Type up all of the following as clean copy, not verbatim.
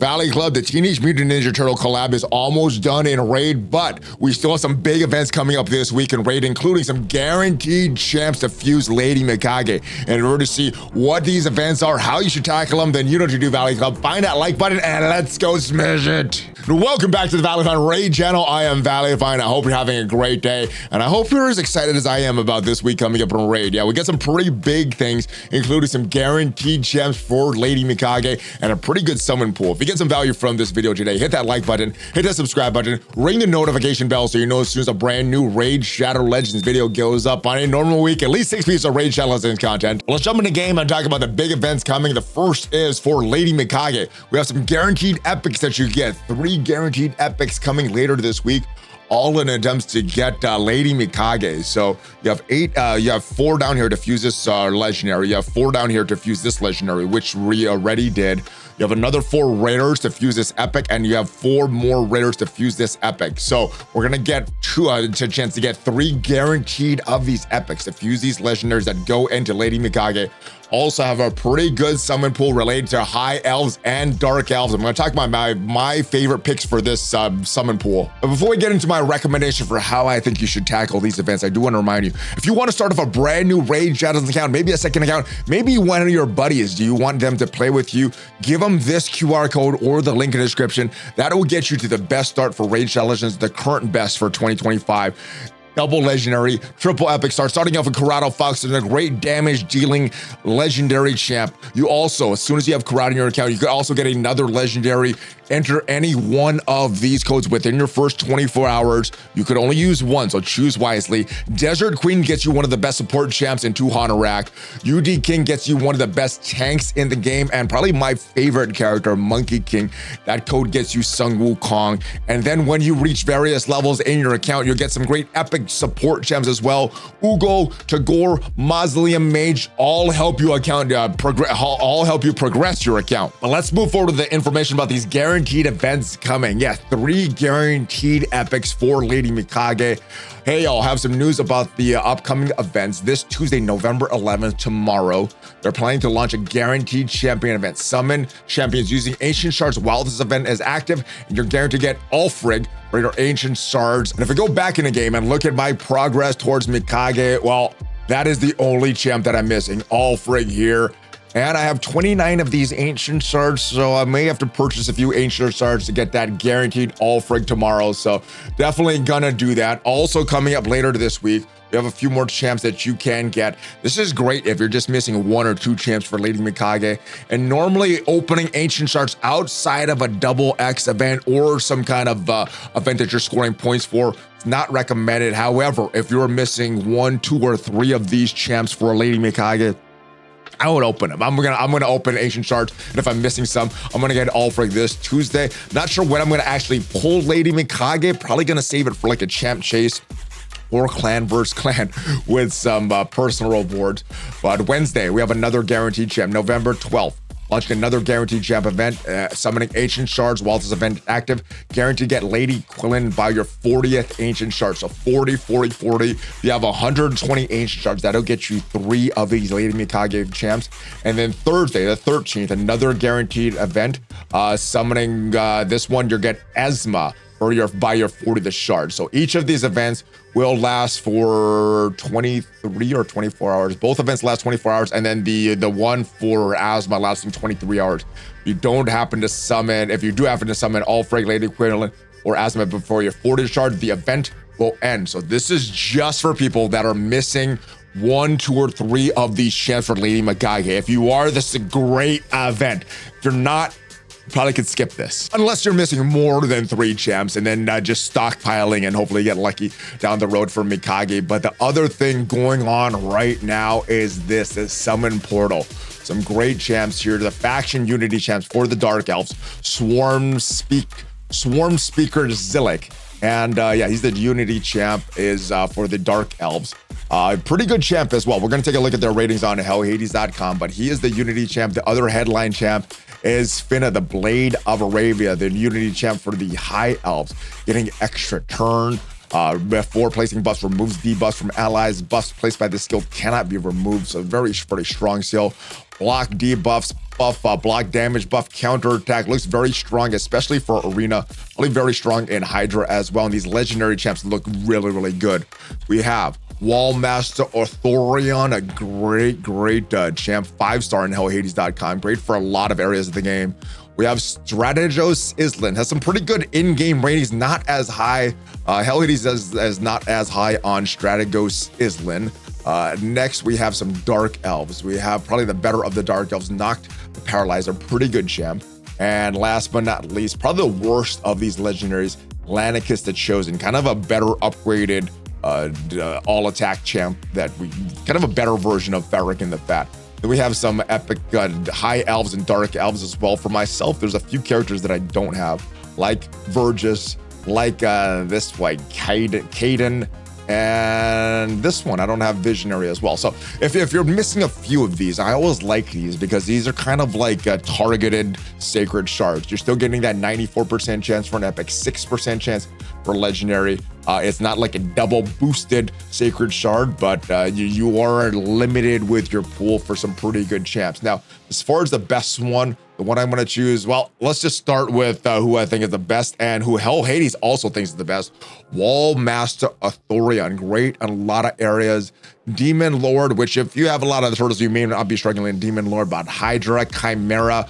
Valley Club, the Teenage Mutant Ninja Turtle collab is almost done in Raid, but we still have some big events coming up this week in Raid, including some guaranteed champs to fuse Lady Mikage. And in order to see what these events are, how you should tackle them, then you know what to do, Valley Club. Find that like button and let's go smash it. Welcome back to the ValleyFlyin Raid channel. I am ValleyFlyin. I hope you're having a great day, and I hope you're as excited as I am about this week coming up in Raid. Yeah, we got some pretty big things, including some guaranteed champs for Lady Mikage and a pretty good summon pool. If you get some value from this video today, hit that like button, hit that subscribe button, ring the notification bell so you know as soon as a brand new Raid Shadow Legends video goes up. On a normal week, at least 6 pieces of Raid Shadow Legends content. Let's jump into the game and talk about the big events coming. The first is for Lady Mikage. We have some guaranteed epics that you get. 3 guaranteed epics coming later this week, all in attempts to get Lady Mikage. So you have 4 down here to fuse this legendary. You have 4 down here to fuse this legendary, which we already did. You have another 4 raiders to fuse this epic, and you have 4 more raiders to fuse this epic. So we're gonna get a chance to get 3 guaranteed of these epics to fuse these legendaries that go into Lady Mikage. Also have a pretty good summon pool related to high elves and dark elves. I'm going to talk about my favorite picks for this summon pool. But before we get into my recommendation for how I think you should tackle these events, I do want to remind you, if you want to start off a brand new Raid Shadows account, maybe a second account, maybe one of your buddies, do you want them to play with you? Give them this QR code or the link in the description. That will get you to the best start for Raid Shadow Legends, the current best for 2025. Double legendary, triple epic start, starting off with Karato Fox and a great damage dealing legendary champ. You also, as soon as you have Karato in your account, you could also get another legendary. Enter any one of these codes within your first 24 hours. You could only use one, so choose wisely. Desert Queen gets you one of the best support champs in 2 Hanorak. UD King gets you one of the best tanks in the game, and probably my favorite character, Monkey King. That code gets you Sung Wukong. And then when you reach various levels in your account, you'll get some great epic support gems as well. Uugo, Tagoar, Mausoleum, Mage, all help you progress your account. But let's move forward to the information about these guaranteed events coming. Yeah, 3 guaranteed epics for Lady Mikage. Hey, I'll have some news about the upcoming events. This Tuesday, November 11th, tomorrow, they're planning to launch a guaranteed champion event. Summon champions using ancient shards while this event is active, and you're guaranteed to get Ulfrig for your ancient shards. And if I go back in the game and look at my progress towards Mikage, well, that is the only champ that I'm missing, Ulfrig here. And I have 29 of these ancient shards, so I may have to purchase a few ancient shards to get that guaranteed Ulfrig tomorrow. So definitely gonna do that. Also coming up later this week, we have a few more champs that you can get. This is great if you're just missing 1 or 2 champs for Lady Mikage. And normally opening ancient shards outside of a double X event or some kind of event that you're scoring points for, it's not recommended. However, if you're missing 1, 2, or 3 of these champs for Lady Mikage, I would open them. I'm gonna open ancient shards, and if I'm missing some, I'm gonna get Ulfrig this Tuesday. Not sure when I'm gonna actually pull Lady Mikage. Probably gonna save it for like a champ chase or clan versus clan with some personal rewards. But Wednesday, we have another guaranteed champ, November 12th. Launching another guaranteed champ event, summoning ancient shards while this event is active. Guaranteed to get Lady Quillen by your 40th ancient shard. So 40, 40, 40. You have 120 ancient shards. That'll get you 3 of these Lady Mikage champs. And then Thursday, the 13th, another guaranteed event. Summoning this one, you'll get Esma by your 40th shard. So each of these events will last for 23 or 24 hours. Both events last 24 hours, and then the one for Asma lasting 23 hours. You don't happen to summon, if you do happen to summon Ulfrig, Lady Quinlan, or Asma before your 40th shard, the event will end. So this is just for people that are missing 1, 2, or 3 of these champs for Lady Mikage. If you are, this is a great event. If you're not, you probably could skip this. Unless you're missing more than 3 champs and then just stockpiling and hopefully get lucky down the road for Mikage. But the other thing going on right now is this Summon Portal. Some great champs here. The faction unity champs for the Dark Elves. Swarm Speaker Zillik. And yeah, he's the unity champ is for the Dark Elves. Pretty good champ as well. We're going to take a look at their ratings on hellhades.com, but he is the unity champ. The other headline champ is Finna, the Blade of Arabia, the unity champ for the High Elves, getting extra turn, Before placing buffs, removes debuffs from allies. Buffs placed by this skill cannot be removed, so very strong skill. Block debuffs, buff, block damage, buff, counter attack. Looks very strong, especially for Arena. Really very strong in Hydra as well. And these legendary champs look really good. We have Wall Master Arthurion, a great champ, 5-star in HellHades.com. Great for a lot of areas of the game. We have Strategos Island, has some pretty good in-game ratings, not as high. HellHades is not as high on Strategos Island. Next, we have some Dark Elves. We have probably the better of the Dark Elves, Noct the Paralyzer, pretty good champ. And last but not least, probably the worst of these legendaries, Lanicus the Chosen, kind of a better upgraded all attack champ that we kind of a better version of Farrakhan the Fat. Then we have some epic high elves and dark elves as well. For myself, there's a few characters that I don't have, like Vergis, like this one, Caden, and this one. I don't have Visionary as well. So if you're missing a few of these, I always like these because these are kind of like targeted sacred shards. You're still getting that 94% chance for an epic, 6% chance for legendary. It's not like a double boosted sacred shard, but you are limited with your pool for some pretty good champs. Now, as far as the best one, the one I'm going to choose, well, let's just start with who I think is the best and who HellHades also thinks is the best. Wall Master Arthurion, great in a lot of areas. Demon Lord, which if you have a lot of the turtles, you may not be struggling in Demon Lord, but Hydra, Chimera,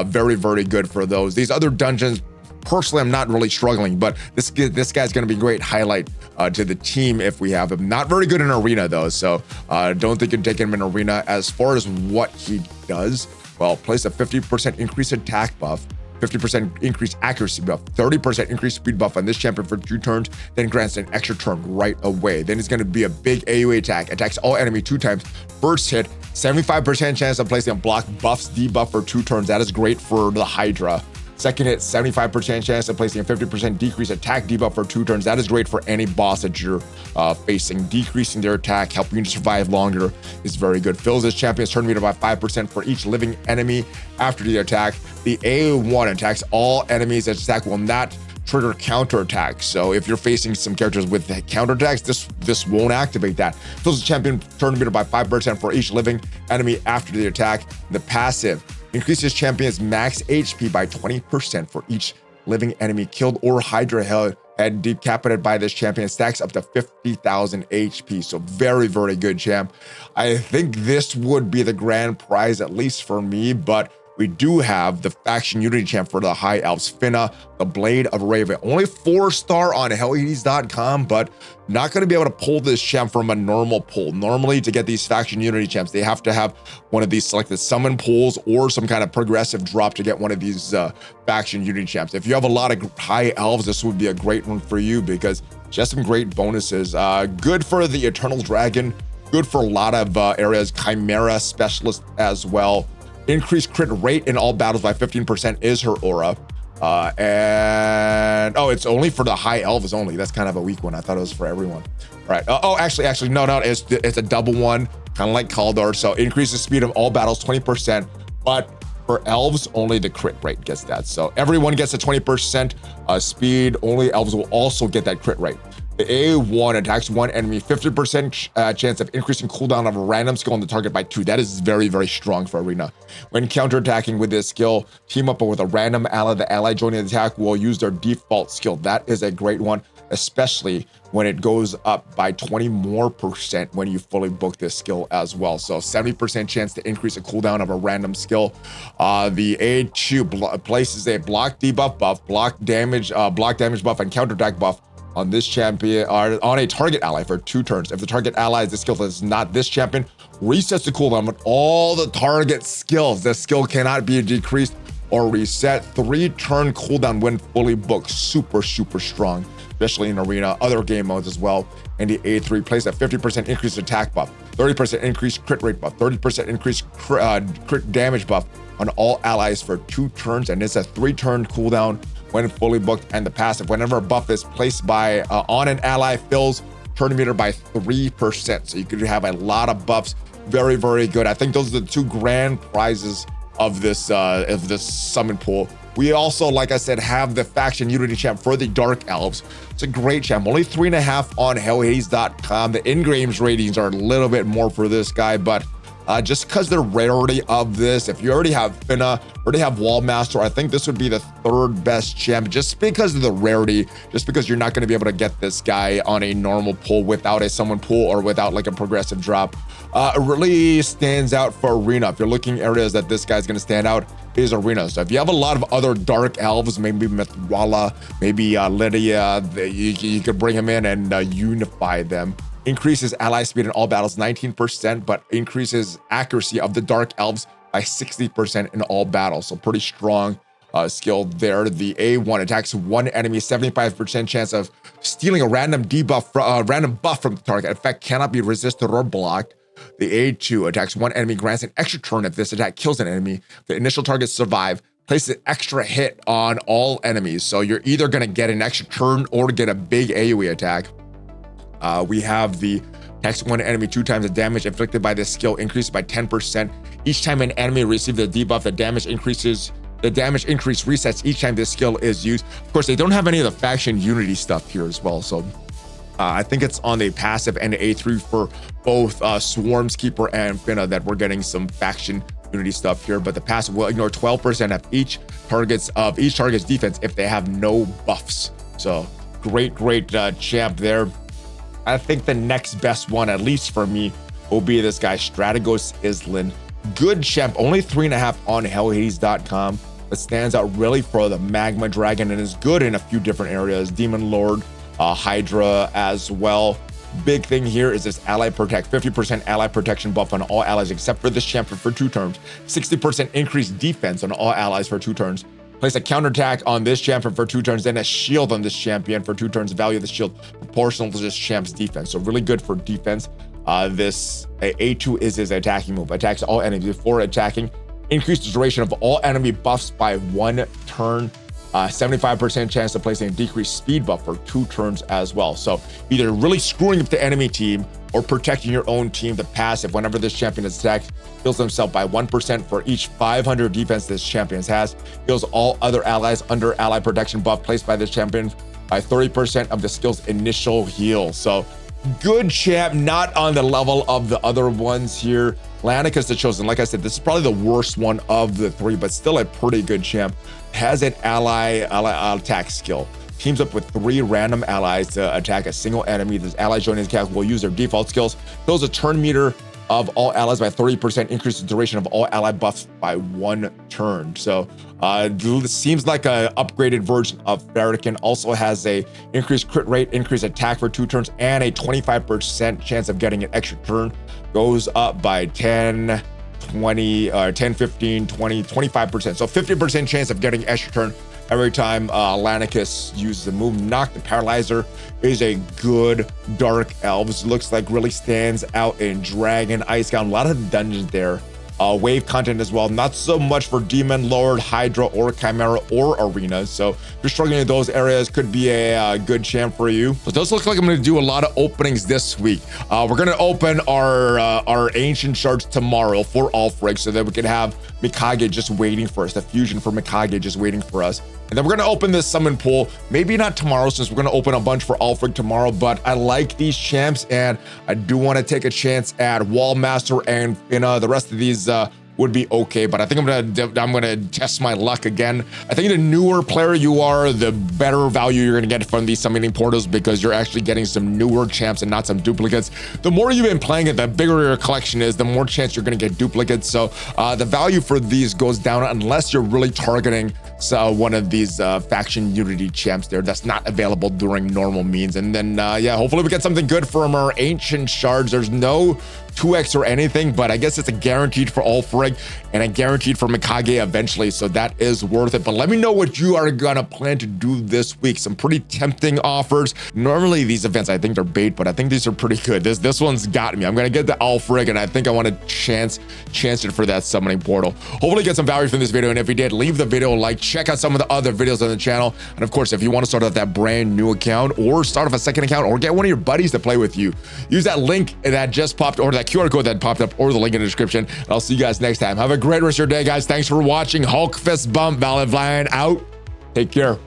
very good for those. These other dungeons, personally, I'm not really struggling, but this guy's going to be great highlight to the team if we have him. Not very good in Arena, though, so don't think you're taking him in Arena. As far as what he does, well, place a 50% increased attack buff, 50% increased accuracy buff, 30% increased speed buff on this champion for 2 turns, then grants an extra turn right away. Then it's going to be a big AoE attack, attacks all enemy 2 times. First hit, 75% chance of placing a block, buffs debuff for 2 turns. That is great for the Hydra. Second hit, 75% chance of placing a 50% decrease attack debuff for 2 turns. That is great for any boss that you're facing. Decreasing their attack, helping you to survive longer is very good. Fills this champion's turn meter by 5% for each living enemy after the attack. The A1 attacks all enemies. Its attack will not trigger counterattacks. So if you're facing some characters with counterattacks, this won't activate that. Fills the champion turn meter by 5% for each living enemy after the attack. The passive increases champion's max HP by 20% for each living enemy killed or Hydra head decapitated by this champion. Stacks up to 50,000 HP. So very good champ. I think this would be the grand prize, at least for me, but we do have the faction unity champ for the high elves, Finna, the Blade of Raven. Only 4-star on HellHades.com, but not going to be able to pull this champ from a normal pull. Normally, to get these faction unity champs, they have to have one of these selected summon pulls or some kind of progressive drop to get one of these faction unity champs. If you have a lot of high elves, this would be a great one for you because just some great bonuses. Good for the Eternal Dragon, good for a lot of areas. Chimera Specialist as well. Increased crit rate in all battles by 15% is her aura. And it's only for the high elves only. That's kind of a weak one. I thought it was for everyone. Right. Actually, no, it's a double one, kind of like Kaldar. So increases speed of all battles 20%, but for elves, only the crit rate gets that. So everyone gets a 20% speed. Only elves will also get that crit rate. The A1 attacks one enemy, 50% chance of increasing cooldown of a random skill on the target by 2. That is very strong for Arena. When counterattacking with this skill, team up with a random ally. The ally joining the attack will use their default skill. That is a great one, especially when it goes up by 20% more when you fully book this skill as well. So 70% chance to increase a cooldown of a random skill. The A2 places a block debuff buff, block damage buff, and counterattack buff on this champion, or on a target ally for 2 turns. If the target ally is the skill that is not this champion, resets the cooldown with all the target skills. The skill cannot be decreased or reset. 3-turn cooldown when fully booked. Super strong, especially in Arena, other game modes as well. And the A3 plays a 50% increased attack buff, 30% increased crit rate buff, 30% increased crit damage buff on all allies for 2 turns, and it's a 3-turn cooldown when fully booked. And the passive, whenever a buff is placed by on an ally, fills turn meter by 3%. So you could have a lot of buffs. Very good. I think those are the 2 grand prizes of this summon pool. We also, like I said, have the faction unity champ for the Dark Elves. It's a great champ, only 3.5 on hellhades.com. The in-games ratings are a little bit more for this guy, but just because the rarity of this, if you already have Finna, already have Wallmaster, I think this would be the 3rd best champ just because of the rarity, just because you're not going to be able to get this guy on a normal pull without a summon pull or without like a progressive drop. It really stands out for arena. If you're looking areas that this guy's going to stand out, is arena. So if you have a lot of other Dark Elves, maybe Mithwala, maybe Lydia, you could bring him in and unify them. Increases ally speed in all battles 19%, but increases accuracy of the Dark Elves by 60% in all battles. So pretty strong skill there. The A1 attacks one enemy, 75% chance of stealing a random debuff, random buff from the target. Effect cannot be resisted or blocked. The A2 attacks one enemy, grants an extra turn if this attack kills an enemy. The initial targets survive. Places an extra hit on all enemies. So you're either going to get an extra turn or get a big AoE attack. We have the attacks one enemy 2 times the damage inflicted by this skill increases by 10%. Each time an enemy receives the debuff, the damage increase resets each time this skill is used. Of course, they don't have any of the faction unity stuff here as well. So I think it's on the passive and the A3 for both Swarms Keeper and Finna that we're getting some faction unity stuff here, but the passive will ignore 12% of each target's defense if they have no buffs. So great champ there. I think the next best one, at least for me, will be this guy, Strategos Island. Good champ, only 3.5 on hellhades.com, but stands out really for the Magma Dragon and is good in a few different areas. Demon Lord, Hydra as well. Big thing here is this ally protect, 50% ally protection buff on all allies except for this champion for 2 turns, 60% increased defense on all allies for 2 turns. Place a counterattack on this champion for 2 turns, then a shield on this champion for 2 turns. Value of the shield proportional to this champ's defense. So really good for defense. This A2 is his attacking move. Attacks all enemies before attacking. Increase the duration of all enemy buffs by 1 turn. 75% chance of placing a decreased speed buff for 2 turns as well. So either really screwing up the enemy team or protecting your own team. The passive, whenever this champion is attacked, heals himself by 1% for each 500 defense this champion has. Heals all other allies under ally protection buff placed by this champion by 30% of the skill's initial heal. So good champ, not on the level of the other ones here. Lanicus the Chosen, like I said, this is probably the worst one of the 3, but still a pretty good champ. Has an ally attack skill. Teams up with 3 random allies to attack a single enemy. This ally joining his cast will use their default skills. Fills a turn meter of all allies by 30%, increase the duration of all ally buffs by 1 turn. So seems like a upgraded version of Farrakhan. Also has a increased crit rate, increased attack for 2 turns, and a 25% chance of getting an extra turn. Goes up by 10, 20, 10, 15, 20, 25%. So 50% chance of getting extra turn every time Lanicus uses the move. Knock the Paralyzer is a good Dark Elves. Looks like really stands out in Dragon, Icegown. A lot of dungeons there. Wave content as well. Not so much for Demon Lord, Hydra, or Chimera, or Arena. So if you're struggling in those areas, could be a good champ for you. So it does look like I'm going to do a lot of openings this week. We're going to open our Ancient Shards tomorrow for Ulfric so that we can have Mikage just waiting for us. The fusion for Mikage just waiting for us. And then we're going to open this summon pool. Maybe not tomorrow since we're going to open a bunch for Ulfric tomorrow, but I like these champs and I do want to take a chance at Wallmaster and Finna. The rest of these would be okay, but I think I'm gonna test my luck again. I think the newer player you are, the better value you're gonna get from these summoning portals because you're actually getting some newer champs and not some duplicates. The more you've been playing it, the bigger your collection is, the more chance you're gonna get duplicates. So the value for these goes down unless you're really targeting one of these faction unity champs there that's not available during normal means. And then yeah, hopefully we get something good from our Ancient Shards. There's no 2x or anything, but I guess it's a guaranteed for Ulfric and a guaranteed for Mikage eventually, so that is worth it. But let me know what you are gonna plan to do this week. Some pretty tempting offers. Normally these events I think they're bait, but I think these are pretty good. This one's got me. I'm gonna get the Ulfric and I think I want to chance it for that summoning portal. Hopefully get some value from this video, and if you did, leave the video a like, check out some of the other videos on the channel. And of course, if you want to start out that brand new account or start off a second account or get one of your buddies to play with you, use that link that just popped or that QR code that popped up or the link in the description. And I'll see you guys next time. Have a great rest of your day, guys. Thanks for watching. Hulk fist bump, ValleyFlyin out. Take care.